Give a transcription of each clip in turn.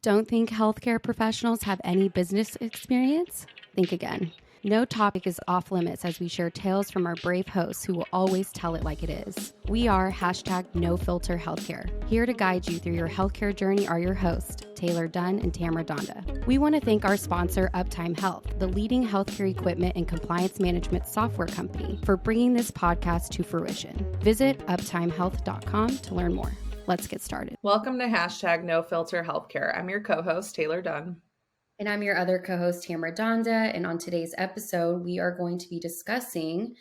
Don't think healthcare professionals have any business experience? Think again. No topic is off limits as we share tales from our brave hosts who will always tell it like it is. We are #NoFilterHealthcare. Here to guide you through your healthcare journey are your hosts, Taylor Dunn and Tamara Dhanda. We want to thank our sponsor, Uptime Health, the leading healthcare equipment and compliance management software company, for bringing this podcast to fruition. Visit uptimehealth.com to learn more. Let's get started. Welcome to #NoFilterHealthcare. I'm your co-host, Taylor Dunn. And I'm your other co-host, Tamara Dhanda. And on today's episode, we are going to be discussing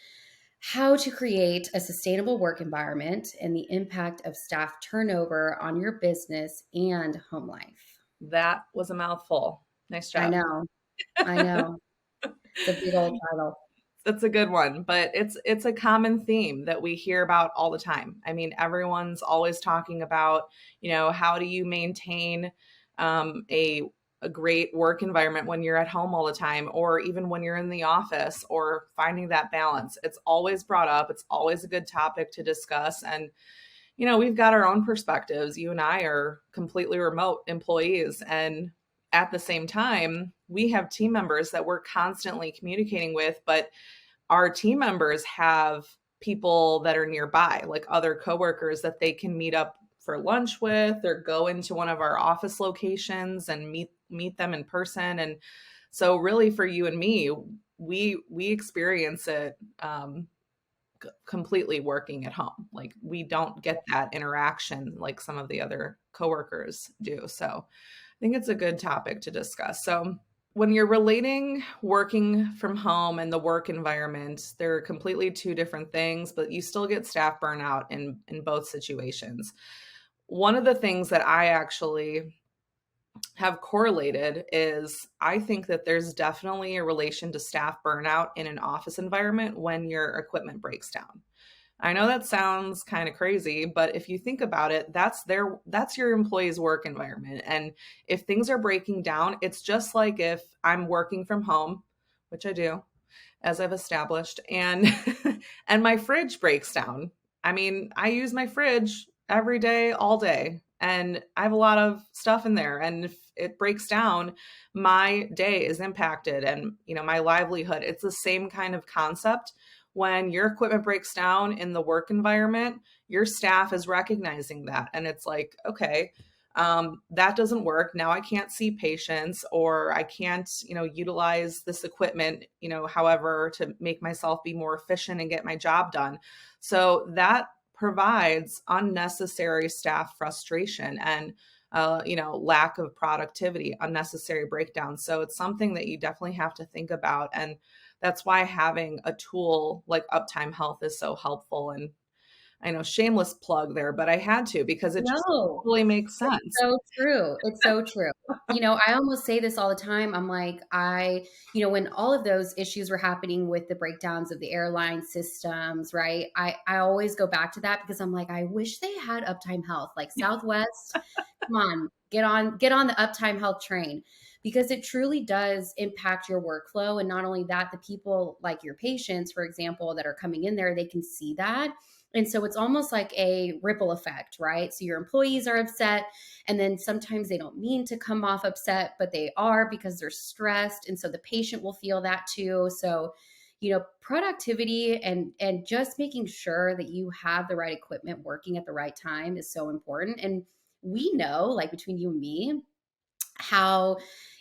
how to create a sustainable work environment and the impact of staff turnover on your business and home life. That was a mouthful. Nice job. I know. It's a big old title. That's a good one, but it's a common theme that we hear about all the time. I mean, everyone's always talking about, how do you maintain a great work environment when you're at home all the time, or even when you're in the office, or finding that balance. It's always brought up. It's always a good topic to discuss. And, we've got our own perspectives. You and I are completely remote employees. And at the same time, we have team members that we're constantly communicating with, but our team members have people that are nearby, like other coworkers that they can meet up for lunch with, or go into one of our office locations and meet them in person. And so really for you and me, we experience it completely working at home. Like, we don't get that interaction like some of the other coworkers do. So I think it's a good topic to discuss. So when you're relating working from home and the work environment, they're completely two different things, but you still get staff burnout in both situations. One of the things that I actually have correlated is I think that there's definitely a relation to staff burnout in an office environment when your equipment breaks down. I know that sounds kind of crazy, but if you think about it, that's your employee's work environment. And if things are breaking down, it's just like if I'm working from home, which I do, as I've established, and and my fridge breaks down. I mean, I use my fridge every day, all day, and I have a lot of stuff in there. And if it breaks down, my day is impacted, and my livelihood. It's the same kind of concept. When your equipment breaks down in the work environment, your staff is recognizing that. And it's like, okay, that doesn't work. Now I can't see patients, or I can't, utilize this equipment, however, to make myself be more efficient and get my job done. So that provides unnecessary staff frustration and, lack of productivity, unnecessary breakdowns. So it's something that you definitely have to think about. And that's why having a tool like Uptime Health is so helpful. And I know, shameless plug there, but I had to, because it just really makes sense. It's so true. It's so true. I almost say this all the time. I'm like, when all of those issues were happening with the breakdowns of the airline systems, right? I always go back to that, because I'm like, I wish they had Uptime Health, like Southwest. Come on, get on the Uptime Health train, because it truly does impact your workflow. And not only that, the people, like your patients, for example, that are coming in there, they can see that. And so it's almost like a ripple effect, right? So your employees are upset, and then sometimes they don't mean to come off upset, but they are, because they're stressed. And so the patient will feel that too. So, productivity and just making sure that you have the right equipment working at the right time is so important. And we know, like between you and me, how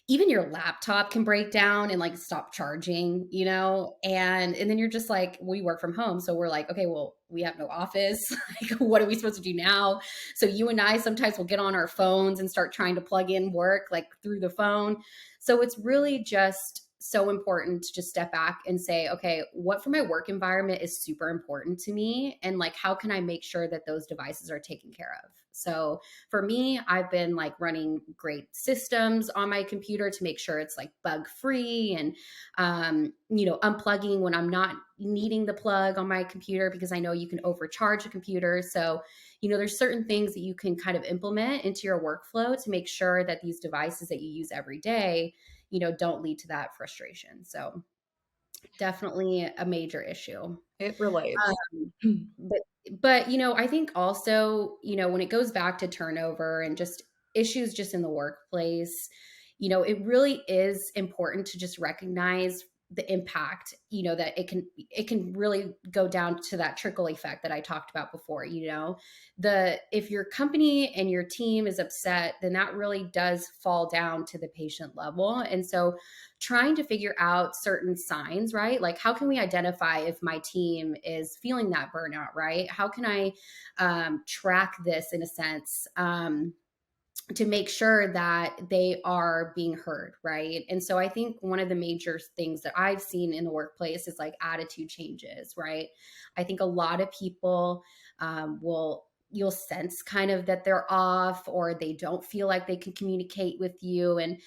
even your laptop can break down and like stop charging, and then you're just like, we work from home. So we're like, okay, well, we have no office. Like, what are we supposed to do now? So you and I sometimes will get on our phones and start trying to plug in work like through the phone. So it's really just so important to just step back and say, okay, what for my work environment is super important to me? And like, how can I make sure that those devices are taken care of? So for me, I've been like running great systems on my computer to make sure it's like bug free, and, unplugging when I'm not needing the plug on my computer, because I know you can overcharge a computer. So, there's certain things that you can kind of implement into your workflow to make sure that these devices that you use every day, don't lead to that frustration. So definitely a major issue. It relates. But I think also, when it goes back to turnover and just issues just in the workplace, it really is important to just recognize the impact, that it can really go down to that trickle effect that I talked about before. If your company and your team is upset, then that really does fall down to the patient level. And so trying to figure out certain signs, right? Like, how can we identify if my team is feeling that burnout, right? How can I track this in a sense? To make sure that they are being heard, right? And so I think one of the major things that I've seen in the workplace is like attitude changes, right? I think a lot of people you'll sense kind of that they're off, or they don't feel like they can communicate with you. And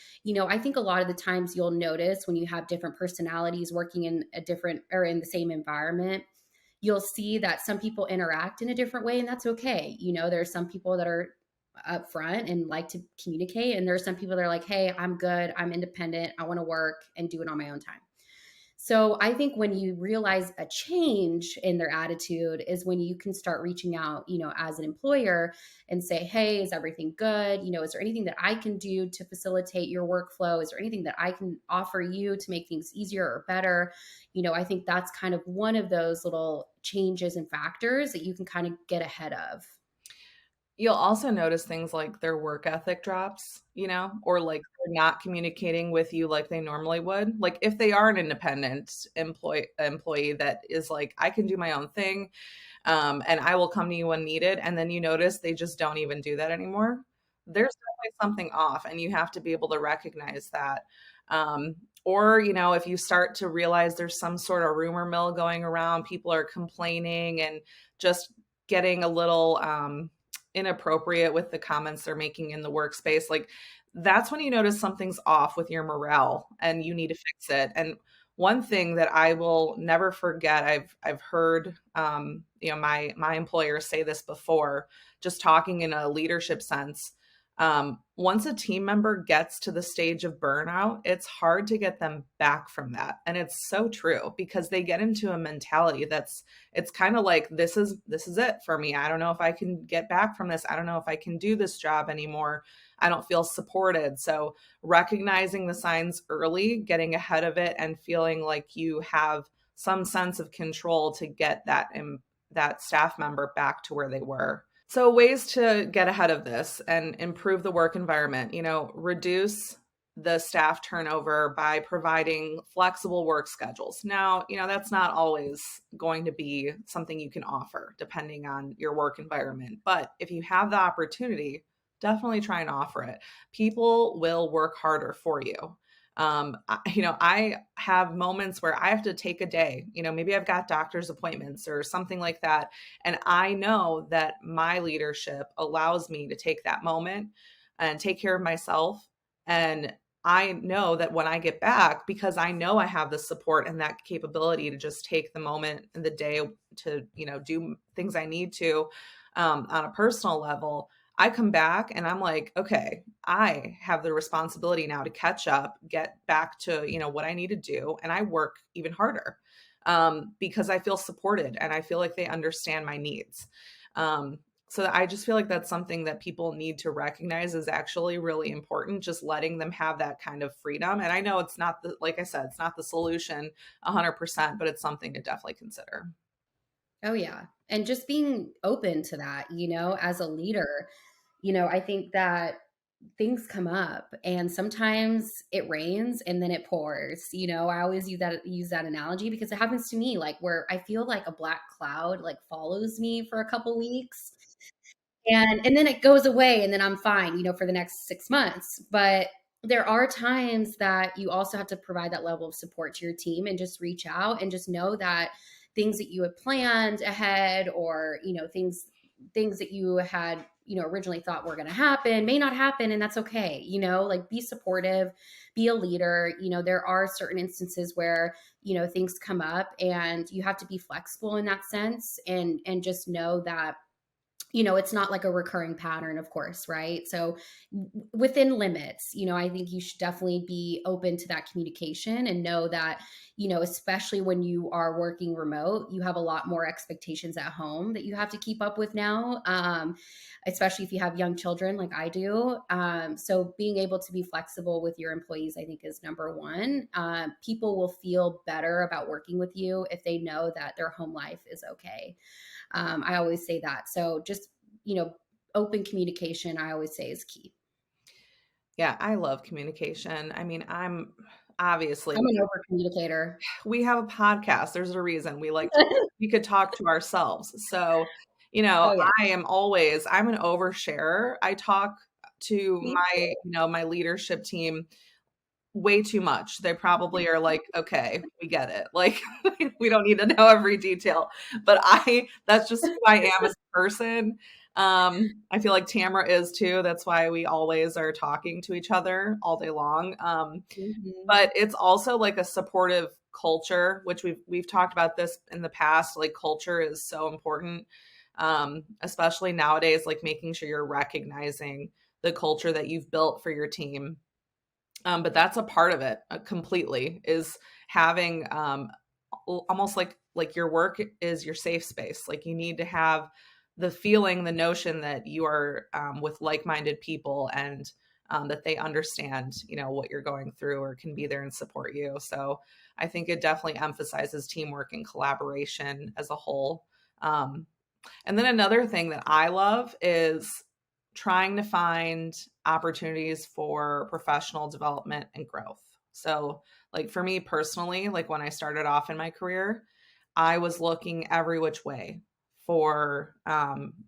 I think a lot of the times you'll notice when you have different personalities working in a different or in the same environment, you'll see that some people interact in a different way, and that's okay. There's some people that are upfront and like to communicate, and there are some people that are like, hey, I'm good, I'm independent, I want to work and do it on my own time. So I think when you realize a change in their attitude is when you can start reaching out, as an employer, and say, hey, is everything good? Is there anything that I can do to facilitate your workflow? Is there anything that I can offer you to make things easier or better? I think that's kind of one of those little changes and factors that you can kind of get ahead of. You'll also notice things like their work ethic drops, or like they're not communicating with you like they normally would. Like if they are an independent employee that is like, I can do my own thing, and I will come to you when needed, and then you notice they just don't even do that anymore. There's definitely something off, and you have to be able to recognize that. Or, if you start to realize there's some sort of rumor mill going around, people are complaining and just getting a little inappropriate with the comments they're making in the workspace, like that's when you notice something's off with your morale and you need to fix it. And one thing that I will never forget, I've heard my employer say this before, just talking in a leadership sense. Once a team member gets to the stage of burnout, it's hard to get them back from that. And it's so true because they get into a mentality it's kind of like, this is it for me. I don't know if I can get back from this. I don't know if I can do this job anymore. I don't feel supported. So recognizing the signs early, getting ahead of it, and feeling like you have some sense of control to get that staff member back to where they were. So ways to get ahead of this and improve the work environment, reduce the staff turnover by providing flexible work schedules. Now, that's not always going to be something you can offer depending on your work environment. But if you have the opportunity, definitely try and offer it. People will work harder for you. I have moments where I have to take a day, maybe I've got doctor's appointments or something like that. And I know that my leadership allows me to take that moment and take care of myself. And I know that when I get back, because I know I have the support and that capability to just take the moment in the day to, do things I need to, on a personal level, I come back and I'm like, okay, I have the responsibility now to catch up, get back to, what I need to do. And I work even harder because I feel supported and I feel like they understand my needs. So I just feel like that's something that people need to recognize is actually really important, just letting them have that kind of freedom. And I know it's not like I said, it's not the solution 100%, but it's something to definitely consider. Oh, yeah. And just being open to that, as a leader, I think that things come up and sometimes it rains and then it pours. I always use that analogy because it happens to me, like where I feel like a black cloud like follows me for a couple weeks, and then it goes away and then I'm fine, for the next 6 months. But there are times that you also have to provide that level of support to your team and just reach out and just know that things that you had planned ahead, or, things that you had, originally thought were going to happen may not happen, and that's okay. Like, be supportive, be a leader. There are certain instances where, things come up and you have to be flexible in that sense, and just know that it's not like a recurring pattern, of course, right? So within limits, I think you should definitely be open to that communication and know that, especially when you are working remote, you have a lot more expectations at home that you have to keep up with now, especially if you have young children like I do. So being able to be flexible with your employees, I think, is number one. People will feel better about working with you if they know that their home life is okay. I always say that. So just, you know, open communication, I always say, is key. Yeah, I love communication. I mean, I'm obviously I'm an over communicator. we have a podcast. There's a reason we could talk to ourselves. So, Oh, yeah. I'm an oversharer. I talk to Me too. my leadership team way too much. They probably are like, okay, we get it. Like, we don't need to know every detail. But that's just who I am as a person. I feel like Tamara is too. That's why we always are talking to each other all day long. Mhm. But it's also like a supportive culture, which we've talked about this in the past. Like culture is so important, especially nowadays. Like making sure you're recognizing the culture that you've built for your team. But that's a part of it completely is having almost like your work is your safe space. Like you need to have the feeling, the notion that you are with like-minded people and that they understand, what you're going through or can be there and support you. So I think it definitely emphasizes teamwork and collaboration as a whole. Um, and then another thing that I love is trying to find opportunities for professional development and growth. So, like for me personally, like when I started off in my career, I was looking every which way for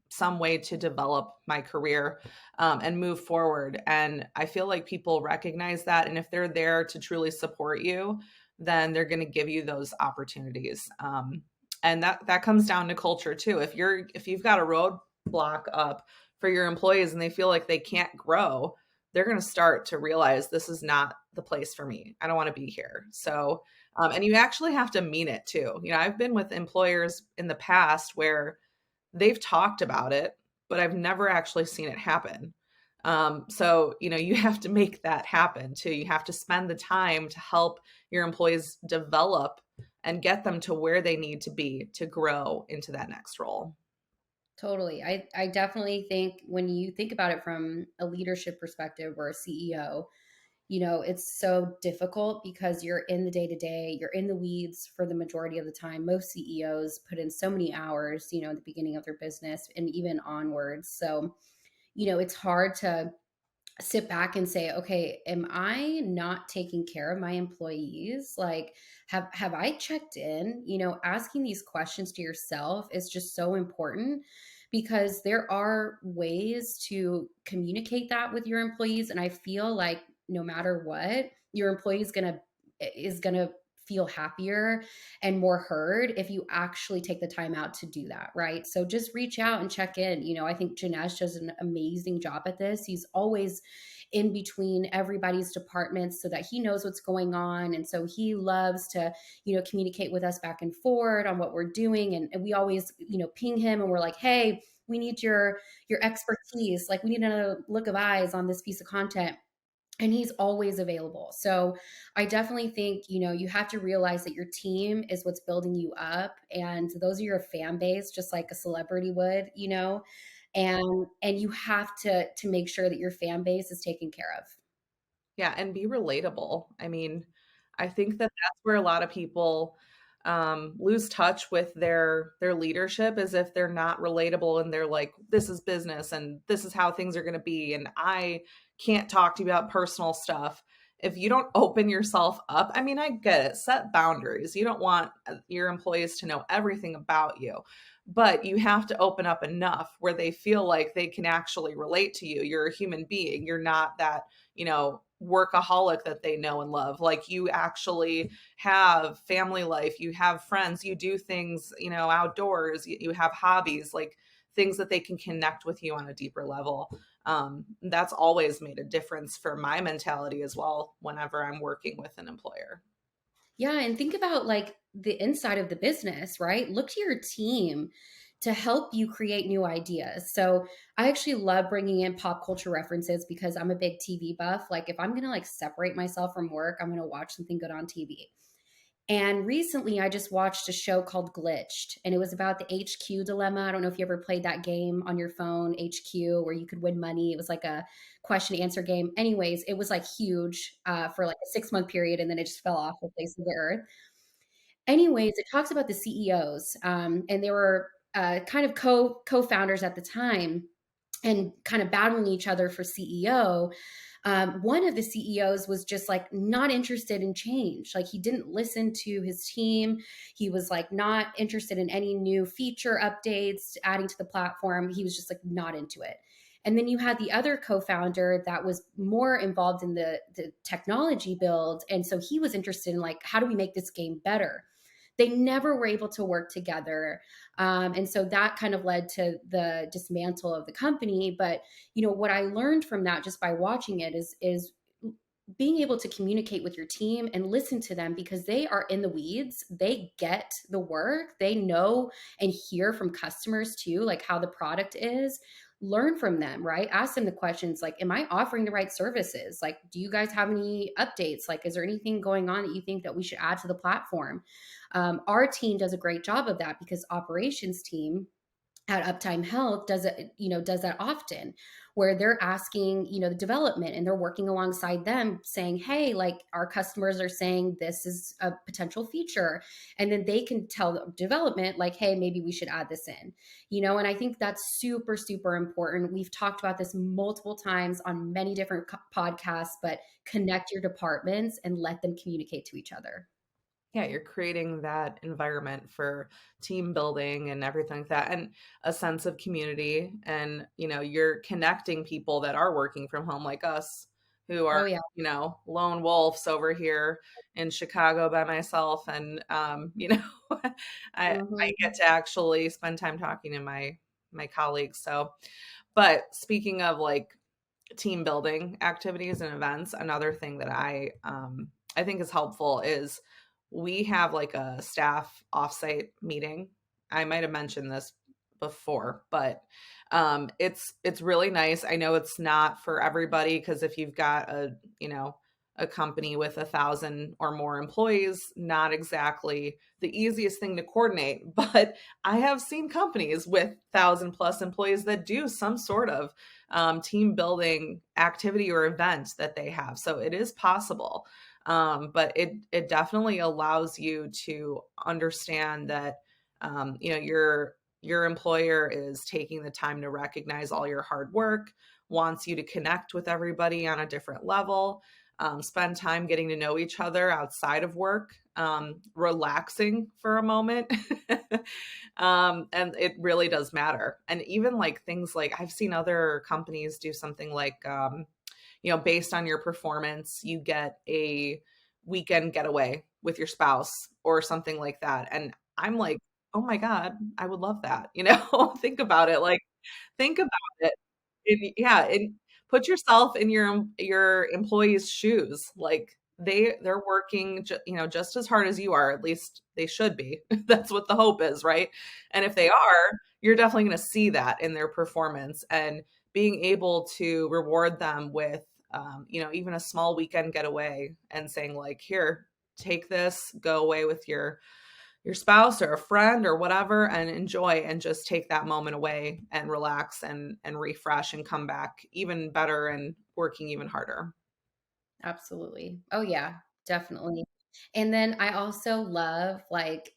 some way to develop my career and move forward. And I feel like people recognize that. And if they're there to truly support you, then they're going to give you those opportunities. And that comes down to culture too. If you've got a roadblock up for your employees and they feel like they can't grow, they're going to start to realize this is not the place for me. I don't want to be here. So, and you actually have to mean it too. I've been with employers in the past where they've talked about it, but I've never actually seen it happen. So, you have to make that happen too. You have to spend the time to help your employees develop and get them to where they need to be to grow into that next role. Totally. I definitely think when you think about it from a leadership perspective or a CEO, it's so difficult because you're in the day to day, you're in the weeds for the majority of the time. Most CEOs put in so many hours, at the beginning of their business and even onwards. So, it's hard to sit back and say, okay, am I not taking care of my employees? Like, have I checked in? Asking these questions to yourself is just so important because there are ways to communicate that with your employees. And I feel like no matter what, your employee is gonna feel happier and more heard if you actually take the time out to do that, right? So just reach out and check in. I think Janesh does an amazing job at this. He's always in between everybody's departments so that he knows what's going on. And so he loves to, communicate with us back and forward on what we're doing. And we always, ping him and we're like, hey, we need your expertise. Like we need another look of eyes on this piece of content, and he's always available. So I definitely think, you have to realize that your team is what's building you up, and those are your fan base, just like a celebrity would, and you have to make sure that your fan base is taken care of. Yeah, and be relatable. I mean, I think that that's where a lot of people lose touch with their leadership is if they're not relatable and they're like, this is business and this is how things are going to be, and I can't talk to you about personal stuff. If you don't open yourself up, I mean, I get it. Set boundaries. You don't want your employees to know everything about you, but you have to open up enough where they feel like they can actually relate to you. You're a human being. You're not that workaholic that they know and love. Like you actually have family life, you have friends, you do things, outdoors, you have hobbies, like things that they can connect with you on a deeper level. That's always made a difference for my mentality as well whenever I'm working with an employer. Yeah, and think about like the inside of the business, right? Look to your team. to help you create new ideas. So I actually love bringing in pop culture references because I'm a big TV buff. Like if I'm going to like separate myself from work, I'm going to watch something good on TV. And recently I just watched a show called Glitched, and it was about the HQ dilemma. I don't know if you ever played that game on your phone, HQ, where you could win money. It was like a question answer game. Anyways, it was like huge for like a 6 month period, and then it just fell off the face of the earth. Anyways, it talks about the CEOs, and they were kind of co-founders at the time, and kind of battling each other for CEO. One of the CEOs was just like not interested in change. Like he didn't listen to his team. He was like not interested in any new feature updates adding to the platform. He was just like not into it. And then you had the other co-founder that was more involved in the technology build. And so he was interested in like, how do we make this game better? They never were able to work together. And so that kind of led to the dismantle of the company. But, what I learned from that just by watching it is being able to communicate with your team and listen to them because they are in the weeds. They get the work. They know and hear from customers too, like how the product is. Learn from them, right? Ask them the questions like, am I offering the right services? Like, do you guys have any updates? Like, is there anything going on that you think that we should add to the platform? Our team does a great job of that because operations team at Uptime Health does that often, where they're asking, the development, and they're working alongside them saying, hey, like our customers are saying this is a potential feature. And then they can tell the development like, hey, maybe we should add this in, and I think that's super, super important. We've talked about this multiple times on many different podcasts, but connect your departments and let them communicate to each other. Yeah, you're creating that environment for team building and everything like that, and a sense of community. And, you're connecting people that are working from home like us, who are, Oh yeah. lone wolves over here in Chicago by myself. And, I get Mhm. to actually spend time talking to my colleagues. So, but speaking of like team building activities and events, another thing that I think is helpful is we have like a staff offsite meeting. I might have mentioned this before, but it's really nice. I know it's not for everybody because if you've got a company with 1,000 or more employees, not exactly the easiest thing to coordinate. But I have seen companies with 1,000+ employees that do some sort of team building activity or event that they have. So it is possible. But it definitely allows you to understand that your employer is taking the time to recognize all your hard work, wants you to connect with everybody on a different level, spend time getting to know each other outside of work, relaxing for a moment. And it really does matter. And even like things like I've seen other companies do something like, based on your performance, you get a weekend getaway with your spouse or something like that. And I'm like, oh my God, I would love that. Think about it. Like, think about it. Yeah, and put yourself in your employees' shoes. Like they're working, just as hard as you are. At least they should be. That's what the hope is, right? And if they are, you're definitely going to see that in their performance, and being able to reward them with, even a small weekend getaway and saying like, here, take this, go away with your spouse or a friend or whatever and enjoy, and just take that moment away and relax and refresh and come back even better and working even harder. Absolutely. Oh yeah, definitely. And then I also love like,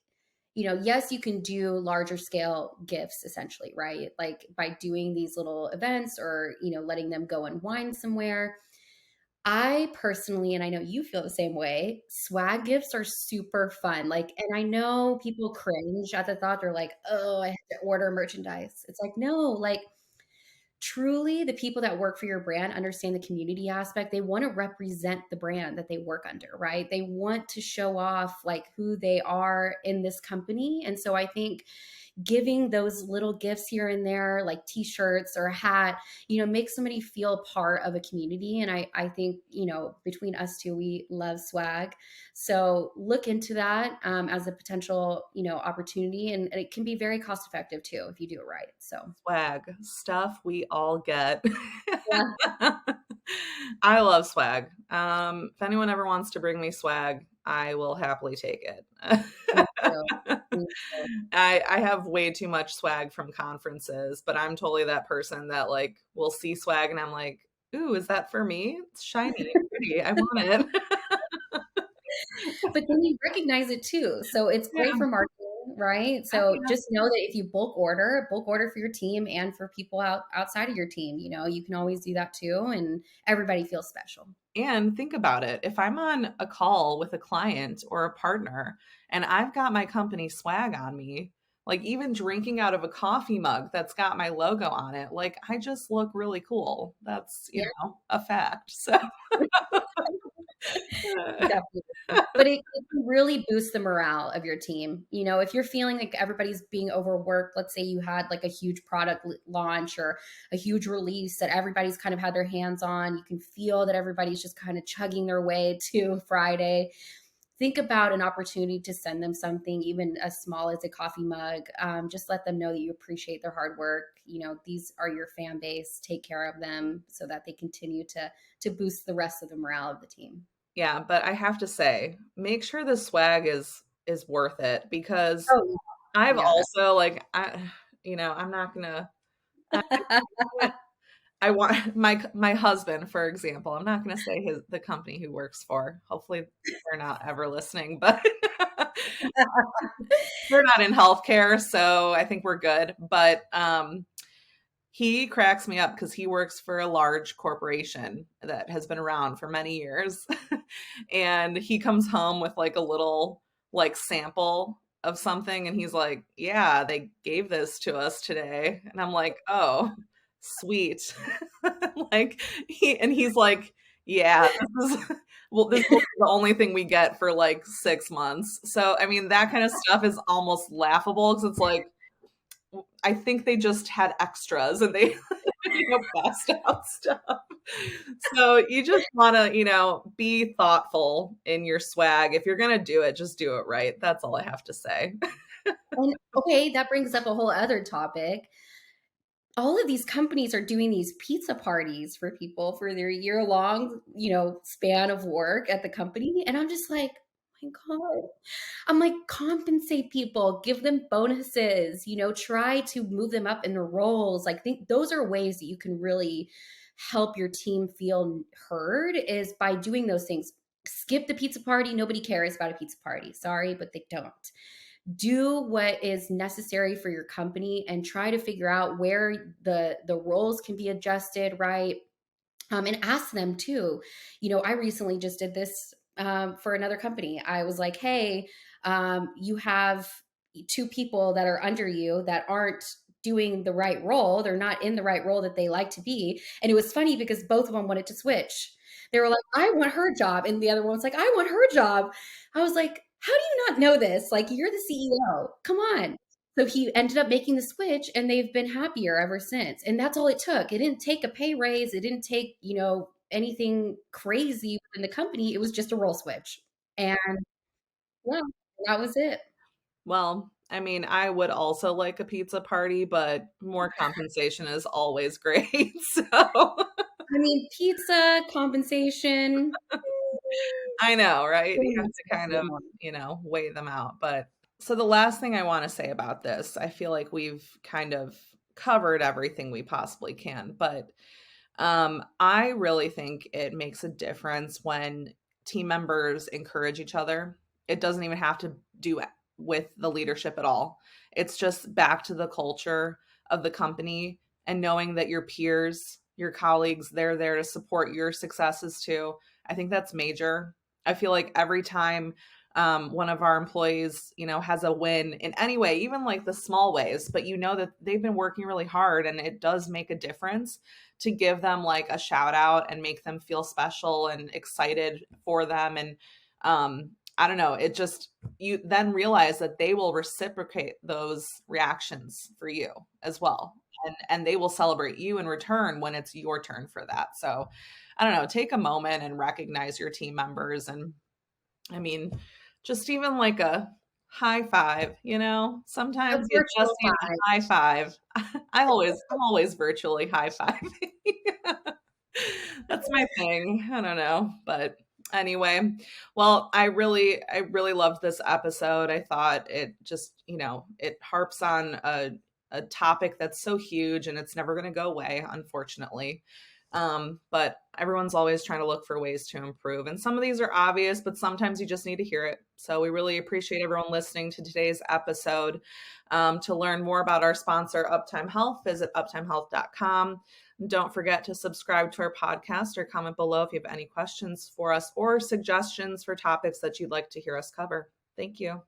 yes, you can do larger scale gifts essentially, right? Like by doing these little events or, letting them go and wine somewhere. I personally, and I know you feel the same way, swag gifts are super fun. Like, and I know people cringe at the thought. They're like, oh, I have to order merchandise. It's like, no, like truly the people that work for your brand understand the community aspect. They want to represent the brand that they work under, right? They want to show off like who they are in this company. And so I think giving those little gifts here and there, like t-shirts or a hat, make somebody feel part of a community. And I think, between us two, we love swag. So look into that as a potential, opportunity. And it can be very cost effective too, if you do it right. So Swag, stuff we all get. yeah, I love swag. If anyone ever wants to bring me swag, I will happily take it. me too. Me too. I have way too much swag from conferences, but I'm totally that person that like will see swag and I'm like, ooh, is that for me? It's shiny and pretty. I want it. But then you recognize it too. So it's great Yeah. for marketing, right? So just know that if you bulk order for your team and for people outside of your team, you can always do that too. And everybody feels special. And think about it. If I'm on a call with a client or a partner and I've got my company swag on me, like even drinking out of a coffee mug that's got my logo on it, like I just look really cool. That's, Yeah. a fact. So, Definitely. But it can really boost the morale of your team. If you're feeling like everybody's being overworked, let's say you had like a huge product launch or a huge release that everybody's kind of had their hands on, you can feel that everybody's just kind of chugging their way to Friday. Think about an opportunity to send them something, even as small as a coffee mug. Just let them know that you appreciate their hard work. These are your fan base. Take care of them so that they continue to boost the rest of the morale of the team. yeah, but I have to say, make sure the swag is worth it because Oh I've yeah, also like I'm not gonna I, I want my husband, for example. I'm not gonna say the company he works for. Hopefully they're not ever listening, but we're not in healthcare, so I think we're good. But he cracks me up because he works for a large corporation that has been around for many years. And he comes home with like a little like sample of something and he's like, "Yeah, they gave this to us today." And I'm like, "Oh, sweet." Like he's like, "Yeah, this is well, this will be the only thing we get for like 6 months." So, I mean, that kind of stuff is almost laughable because it's like I think they just had extras and they passed out stuff. So you just want to, be thoughtful in your swag. If you're going to do it, just do it right. That's all I have to say. and okay, that brings up a whole other topic. All of these companies are doing these pizza parties for people for their year-long, span of work at the company, and I'm just like, "Oh my God." I'm like, compensate people, give them bonuses, try to move them up in the roles. Like, think those are ways that you can really help your team feel heard is by doing those things. Skip the pizza party. Nobody cares about a pizza party. Sorry, but they don't. Do what is necessary for your company and try to figure out where the roles can be adjusted, right? And ask them too. I recently just did this for another company. I was like, hey, you have two people that are under you that aren't doing the right role. They're not in the right role that they like to be. And it was funny because both of them wanted to switch. They were like, I want her job. And the other one was like, I want her job. I was like, how do you not know this? Like, you're the CEO. Come on. So he ended up making the switch and they've been happier ever since. And that's all it took. It didn't take a pay raise. It didn't take, anything crazy within the company. It was just a role switch. And yeah, that was it. Well, I mean, I would also like a pizza party, but more compensation is always great. So I mean, pizza, compensation. I know, right? Still You have needs to to kind be of, more. weigh them out. But so the last thing I want to say about this, I feel like we've kind of covered everything we possibly can, but I really think it makes a difference when team members encourage each other. It doesn't even have to do with the leadership at all. It's just back to the culture of the company and knowing that your peers, your colleagues, they're there to support your successes too. I think that's major. I feel like every time one of our employees, has a win in any way, even like the small ways, but that they've been working really hard and it does make a difference, to give them like a shout out and make them feel special and excited for them. And I don't know, it just, you then realize that they will reciprocate those reactions for you as well. And they will celebrate you in return when it's your turn for that. So I don't know, take a moment and recognize your team members. And I mean, just even like a high five, A sometimes you just virtual need a 5. high five. I'm always virtually high fiving. That's my thing. I don't know, but anyway, well, I really loved this episode. I thought it just, it harps on a topic that's so huge and it's never going to go away, unfortunately. But everyone's always trying to look for ways to improve. And some of these are obvious, but sometimes you just need to hear it. So we really appreciate everyone listening to today's episode. To learn more about our sponsor, Uptime Health, visit uptimehealth.com. Don't forget to subscribe to our podcast or comment below if you have any questions for us or suggestions for topics that you'd like to hear us cover. Thank you.